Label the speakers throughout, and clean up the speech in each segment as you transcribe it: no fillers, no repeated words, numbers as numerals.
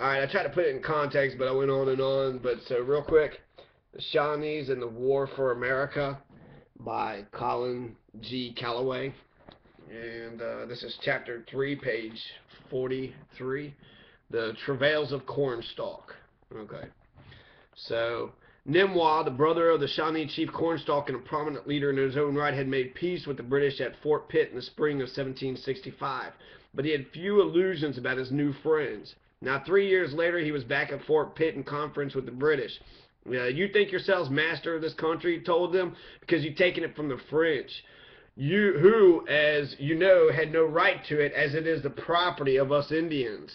Speaker 1: Alright, I tried to put it in context, but I went on and on. But so, real quick, The Shawnees and the War for America by Colin G. Calloway. And this is chapter 3, page 43. The Travails of Cornstalk. Okay. So, Nimwa, the brother of the Shawnee chief Cornstalk and a prominent leader in his own right, had made peace with the British at Fort Pitt in the spring of 1765, but he had few illusions about his new friends. Now, 3 years later, he was back at Fort Pitt in conference with the British. You think yourselves master of this country, he told them, because you've taken it from the French. You who, as you know, had no right to it, as it is the property of us Indians.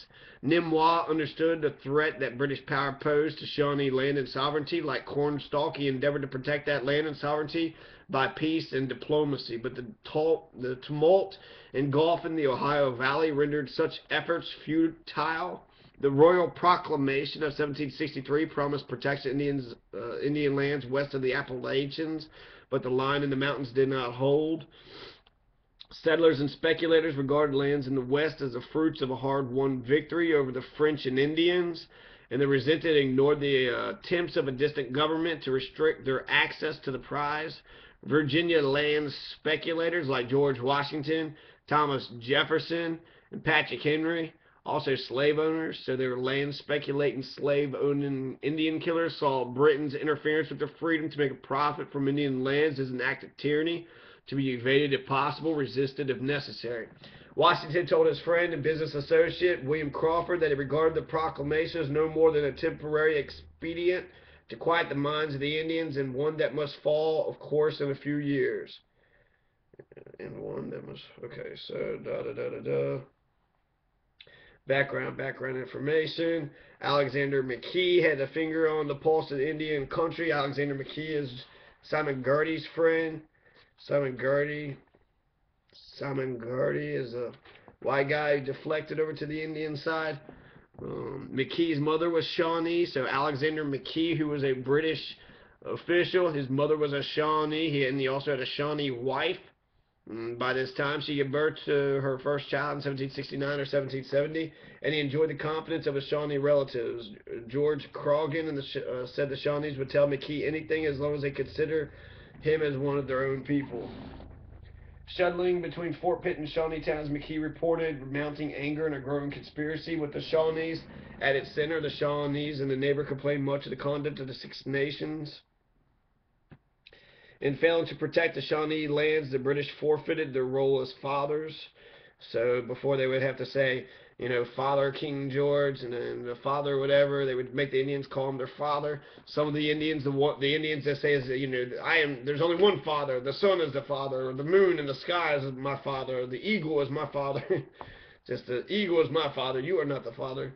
Speaker 1: Nimwa understood the threat that British power posed to Shawnee land and sovereignty. Like Cornstalk, he endeavored to protect that land and sovereignty by peace and diplomacy. But the tumult engulfing the Ohio Valley rendered such efforts futile. The Royal Proclamation of 1763 promised protection to Indian lands west of the Appalachians, but the line in the mountains did not hold. Settlers and speculators regarded lands in the West as the fruits of a hard-won victory over the French and Indians, and they resented and ignored the attempts of a distant government to restrict their access to the prize. Virginia land speculators like George Washington, Thomas Jefferson, and Patrick Henry, also slave owners, so they were land speculating, slave owning Indian killers, saw Britain's interference with their freedom to make a profit from Indian lands as an act of tyranny, to be evaded if possible, resisted if necessary. Washington told his friend and business associate, William Crawford, that he regarded the proclamation as no more than a temporary expedient to quiet the minds of the Indians, and one that must fall, of course, in a few years. And one that must, okay, so, da-da-da-da-da. Background information. Alexander McKee had a finger on the pulse of the Indian country. Alexander McKee is Simon Girty's friend. Simon Girty is a white guy who deflected over to the Indian side. McKee's mother was Shawnee, so Alexander McKee, who was a British official, his mother was a Shawnee, and he also had a Shawnee wife. By this time, she gave birth to her first child in 1769 or 1770, and he enjoyed the confidence of his Shawnee relatives. George Croghan said the Shawnees would tell McKee anything as long as they consider him as one of their own people. Shuttling between Fort Pitt and Shawnee towns, McKee reported mounting anger and a growing conspiracy with the Shawnees. At its center, the Shawnees and the neighbor complained much of the conduct of the Six Nations. In failing to protect the Shawnee lands, the British forfeited their role as fathers. So before they would have to say, you know, Father King George and then the father whatever, they would make the Indians call him their father. Some of the Indians, the Indians that say is, you know, there's only one father. The sun is the father, or the moon and the sky is my father, or the eagle is my father. Just the eagle is my father. You are not the father.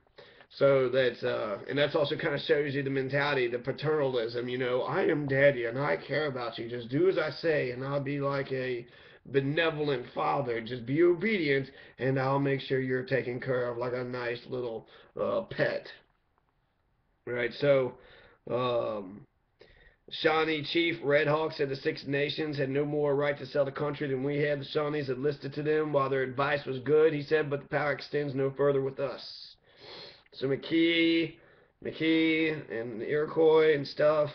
Speaker 1: So that's and that's also kind of shows you the mentality, the paternalism. You know, I am daddy and I care about you. Just do as I say, and I'll be like a benevolent father. Just be obedient, and I'll make sure you're taken care of like a nice little pet. Right. So, Shawnee Chief Red Hawk said the Six Nations had no more right to sell the country than we had. The Shawnees had listed to them while their advice was good, he said, but the power extends no further with us. So McKee and the Iroquois and stuff.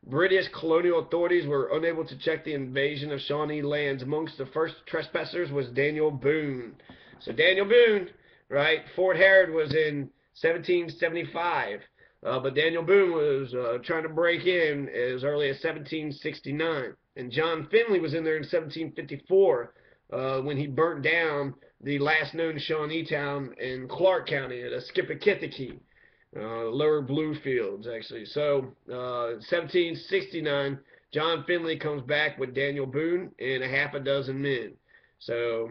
Speaker 1: British colonial authorities were unable to check the invasion of Shawnee lands. Amongst the first trespassers was Daniel Boone. So Daniel Boone, right? Fort Herod was in 1775. But Daniel Boone was trying to break in as early as 1769. And John Finley was in there in 1754 when he burnt down the last known Shawnee town in Clark County at Skippakittiki, Lower Bluefields, actually. So, 1769, John Finley comes back with Daniel Boone and a half a dozen men. So,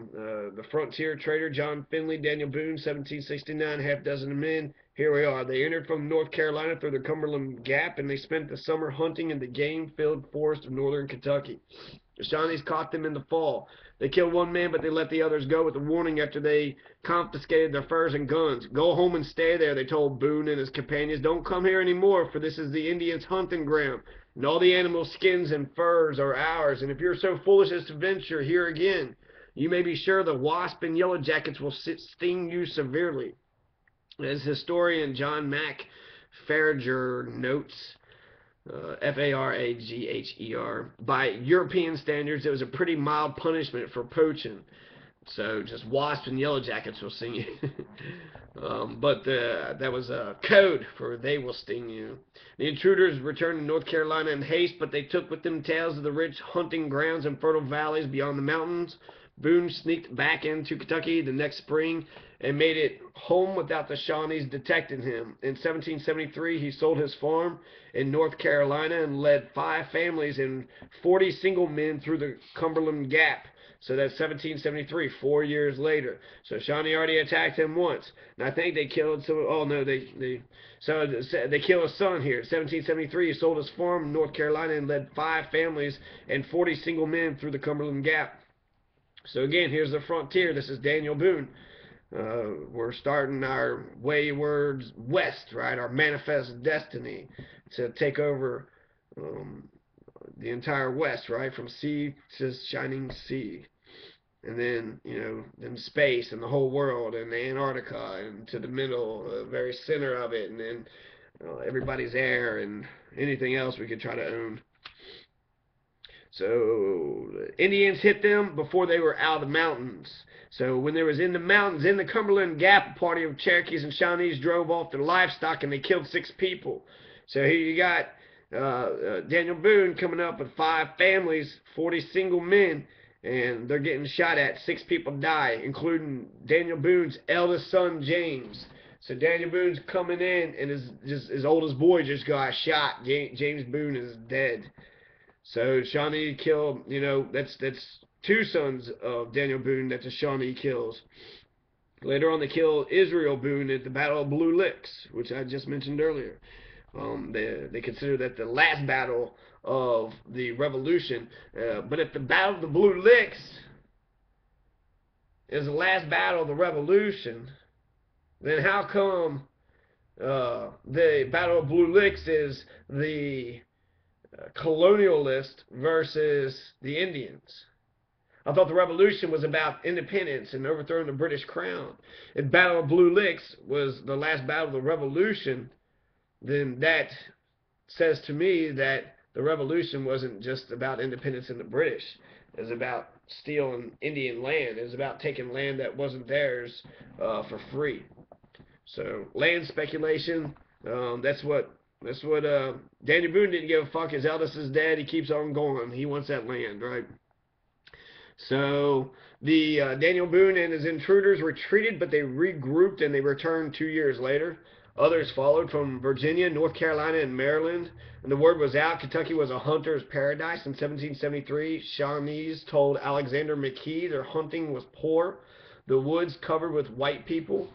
Speaker 1: the frontier trader John Finley, Daniel Boone, 1769, half dozen men. Here we are. They entered from North Carolina through the Cumberland Gap, and they spent the summer hunting in the game-filled forest of northern Kentucky. The Shawnees caught them in the fall. They killed one man, but they let the others go with a warning after they confiscated their furs and guns. Go home and stay there, they told Boone and his companions. Don't come here anymore, for this is the Indians' hunting ground, and all the animal skins and furs are ours. And if you're so foolish as to venture here again, you may be sure the wasp and yellow jackets will sting you severely. As historian John MacFarager notes, Faragher, by European standards, it was a pretty mild punishment for poaching. So just wasps and yellow jackets will sting you. But that was a code for they will sting you. The intruders returned to North Carolina in haste, but they took with them tales of the rich hunting grounds and fertile valleys beyond the mountains. Boone sneaked back into Kentucky the next spring and made it home without the Shawnees detecting him. In 1773, he sold his farm in North Carolina and led 5 families and 40 single men through the Cumberland Gap. So that's 1773, 4 years later. So Shawnee already attacked him once. And I think they killed some. Oh no, they killed his son here. 1773, he sold his farm in North Carolina and led 5 families and 40 single men through the Cumberland Gap. So again, here's the frontier. This is Daniel Boone. We're starting our wayward west, right? Our manifest destiny to take over the entire west, right? From sea to shining sea. And then, then space and the whole world and Antarctica and to the middle, very center of it. And then everybody's air and anything else we could try to own. So Indians hit them before they were out of the mountains. So when they was in the mountains, in the Cumberland Gap, a party of Cherokees and Shawnees drove off their livestock and they killed 6 people. So here you got Daniel Boone coming up with 5 families, 40 single men, and they're getting shot at. 6 people die, including Daniel Boone's eldest son, James. So Daniel Boone's coming in, and his oldest boy just got shot. James Boone is dead. So Shawnee killed, that's 2 sons of Daniel Boone that the Shawnee kills. Later on, they killed Israel Boone at the Battle of Blue Licks, which I just mentioned earlier. They consider that the last battle of the Revolution. But if the Battle of the Blue Licks is the last battle of the Revolution, then how come the Battle of Blue Licks is the colonialist versus the Indians? I thought the Revolution was about independence and overthrowing the British crown. If Battle of Blue Licks was the last battle of the Revolution, then that says to me that the Revolution wasn't just about independence in the British. It was about stealing Indian land. It was about taking land that wasn't theirs for free. So land speculation, that's what Daniel Boone didn't give a fuck. His eldest is dead. He keeps on going. He wants that land, right? So the Daniel Boone and his intruders retreated, but they regrouped and they returned 2 years later. Others followed from Virginia, North Carolina, and Maryland. And the word was out, Kentucky was a hunter's paradise. In 1773, Shawnees told Alexander McKee their hunting was poor, the woods covered with white people.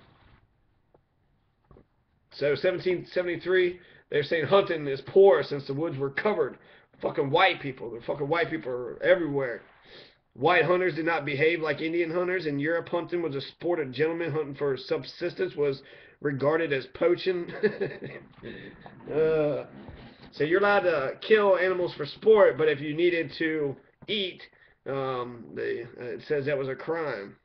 Speaker 1: So 1773, they're saying hunting is poor since the woods were covered. Fucking white people. The fucking white people are everywhere. White hunters did not behave like Indian hunters. In Europe, hunting was a sport of gentlemen. Hunting for subsistence was regarded as poaching. So you're allowed to kill animals for sport, but if you needed to eat, it says that was a crime,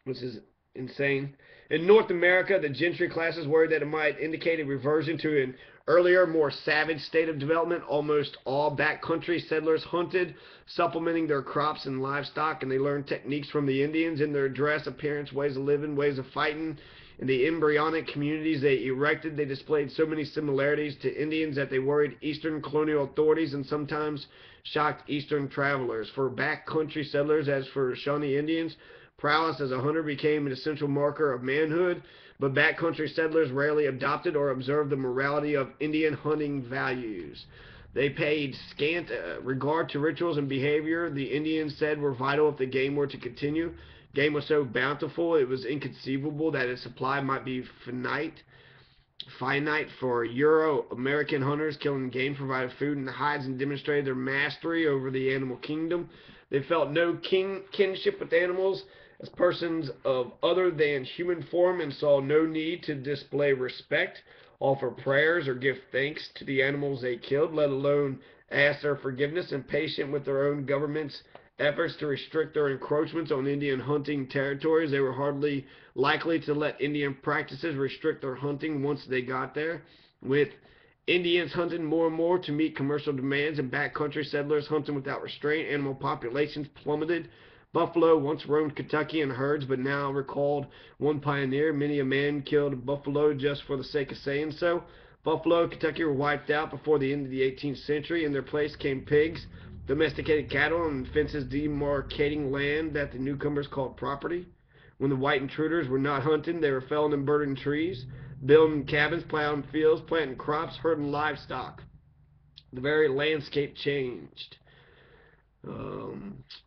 Speaker 1: which is insane. In North America, the gentry classes worried that it might indicate a reversion to an earlier, more savage state of development. Almost all backcountry settlers hunted, supplementing their crops and livestock, and they learned techniques from the Indians in their dress, appearance, ways of living, ways of fighting. In the embryonic communities they erected, they displayed so many similarities to Indians that they worried Eastern colonial authorities and sometimes shocked Eastern travelers. For backcountry settlers, as for Shawnee Indians, prowess as a hunter became an essential marker of manhood, but backcountry settlers rarely adopted or observed the morality of Indian hunting values. They paid scant regard to rituals and behavior the Indians said were vital if the game were to continue. Game was so bountiful, it was inconceivable that its supply might be finite for Euro-American hunters. Killing game provided food and hides and demonstrated their mastery over the animal kingdom. They felt no kinship with animals as persons of other than human form and saw no need to display respect, offer prayers, or give thanks to the animals they killed, let alone ask their forgiveness, impatient with their own government's efforts to restrict their encroachments on Indian hunting territories. They were hardly likely to let Indian practices restrict their hunting once they got there. With Indians hunting more and more to meet commercial demands and backcountry settlers hunting without restraint, animal populations plummeted. Buffalo once roamed Kentucky in herds, but now recalled one pioneer. Many a man killed a buffalo just for the sake of saying so. Buffalo, Kentucky were wiped out before the end of the 18th century. In their place came pigs, domesticated cattle, and fences demarcating land that the newcomers called property. When the white intruders were not hunting, they were felling and burning trees, building cabins, plowing fields, planting crops, herding livestock. The very landscape changed.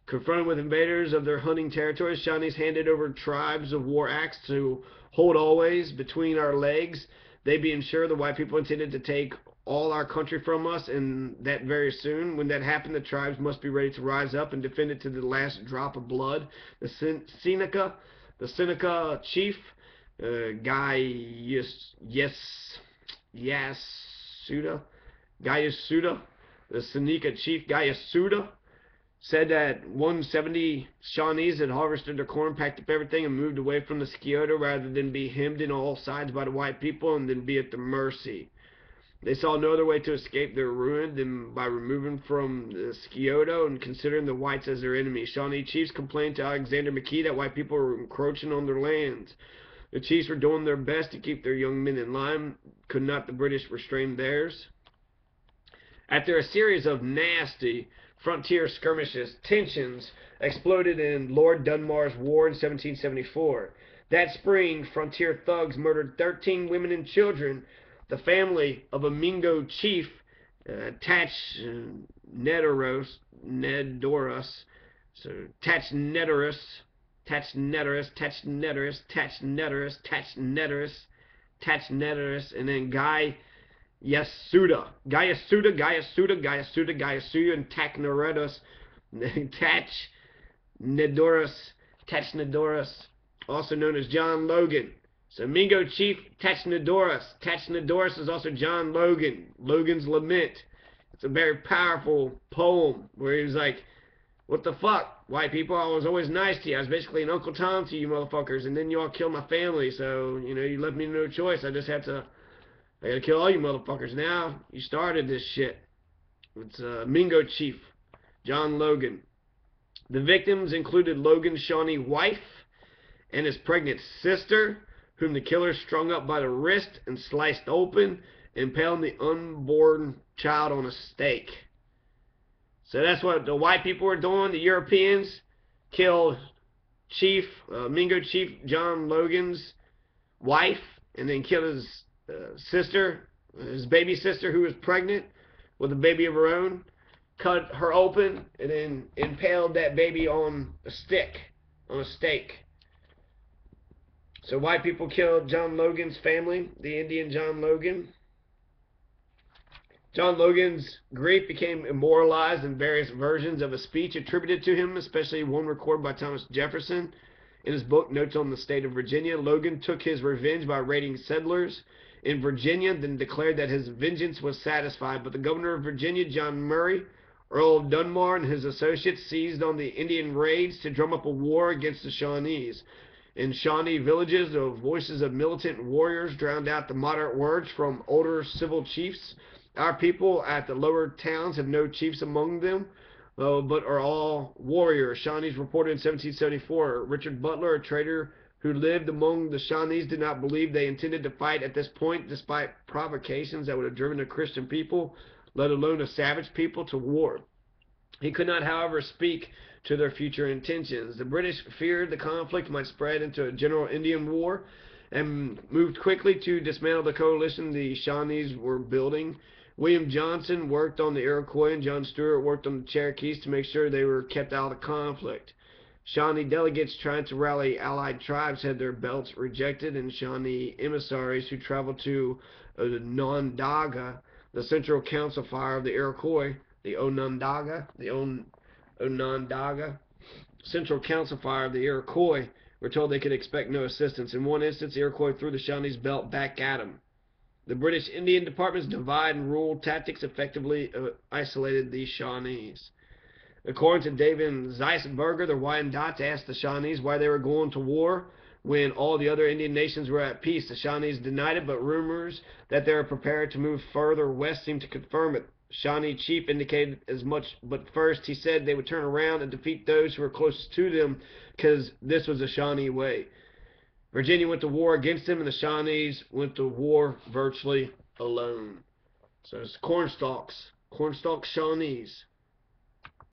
Speaker 1: Confronted with invaders of their hunting territories, Shawnees handed over tribes of war acts to hold always between our legs. They being sure the white people intended to take all our country from us, and that very soon. When that happened, the tribes must be ready to rise up and defend it to the last drop of blood. The Seneca chief, Gayasuda, the Seneca chief Gayasuda, said that 170 Shawnees had harvested their corn, packed up everything, and moved away from the Scioto rather than be hemmed in all sides by the white people and then be at their mercy. They saw no other way to escape their ruin than by removing from the Scioto and considering the whites as their enemies. Shawnee chiefs complained to Alexander McKee that white people were encroaching on their lands. The chiefs were doing their best to keep their young men in line. Could not the British restrain theirs? After a series of nasty frontier skirmishes, tensions exploded in Lord Dunmar's War in 1774. That spring, frontier thugs murdered 13 women and children. The family of a Mingo chief, Tachnedorus, and then Gayasuda, and Tachnedorus, also known as John Logan. So Mingo chief Tachnedorus is also John Logan. Logan's Lament. It's a very powerful poem where he was like, what the fuck, white people? I was always nice to you. I was basically an Uncle Tom to you motherfuckers, and then you all killed my family, so, you know, you left me no choice. I gotta kill all you motherfuckers. Now, you started this shit. It's Mingo chief John Logan. The victims included Logan's Shawnee wife and his pregnant sister, whom the killer strung up by the wrist and sliced open, impaling the unborn child on a stake. So that's what the white people were doing. The Europeans killed Mingo chief John Logan's wife, and then killed his sister, his baby sister, who was pregnant with a baby of her own, cut her open, and then impaled that baby on a stake. So white people killed John Logan's family, the Indian John Logan. John Logan's grief became immortalized in various versions of a speech attributed to him, especially one recorded by Thomas Jefferson in his book Notes on the State of Virginia. Logan took his revenge by raiding settlers in Virginia, then declared that his vengeance was satisfied. But the governor of Virginia, John Murray, Earl of Dunmore, and his associates seized on the Indian raids to drum up a war against the Shawnees. In Shawnee villages, the voices of militant warriors drowned out the moderate words from older civil chiefs. Our people at the lower towns have no chiefs among them, but are all warriors. Shawnees reported in 1774. Richard Butler, a trader who lived among the Shawnees, did not believe they intended to fight at this point, despite provocations that would have driven a Christian people, let alone a savage people, to war. He could not, however, speak to their future intentions. The British feared the conflict might spread into a general Indian war and moved quickly to dismantle the coalition the Shawnees were building. William Johnson worked on the Iroquois, and John Stuart worked on the Cherokees to make sure they were kept out of the conflict. Shawnee delegates trying to rally allied tribes had their belts rejected, and Shawnee emissaries who traveled to Onondaga, the central council fire of the Iroquois, the Onondaga, central council fire of the Iroquois, were told they could expect no assistance. In one instance, the Iroquois threw the Shawnees' belt back at them. The British Indian Department's divide and rule tactics effectively isolated the Shawnees. According to David Zeisberger, the Wyandots asked the Shawnees why they were going to war when all the other Indian nations were at peace. The Shawnees denied it, but rumors that they were prepared to move further west seemed to confirm it. Shawnee chief indicated as much, but first he said they would turn around and defeat those who were closest to them because this was the Shawnee way. Virginia went to war against them, and the Shawnees went to war virtually alone. So it's Cornstalks, Cornstalk Shawnees.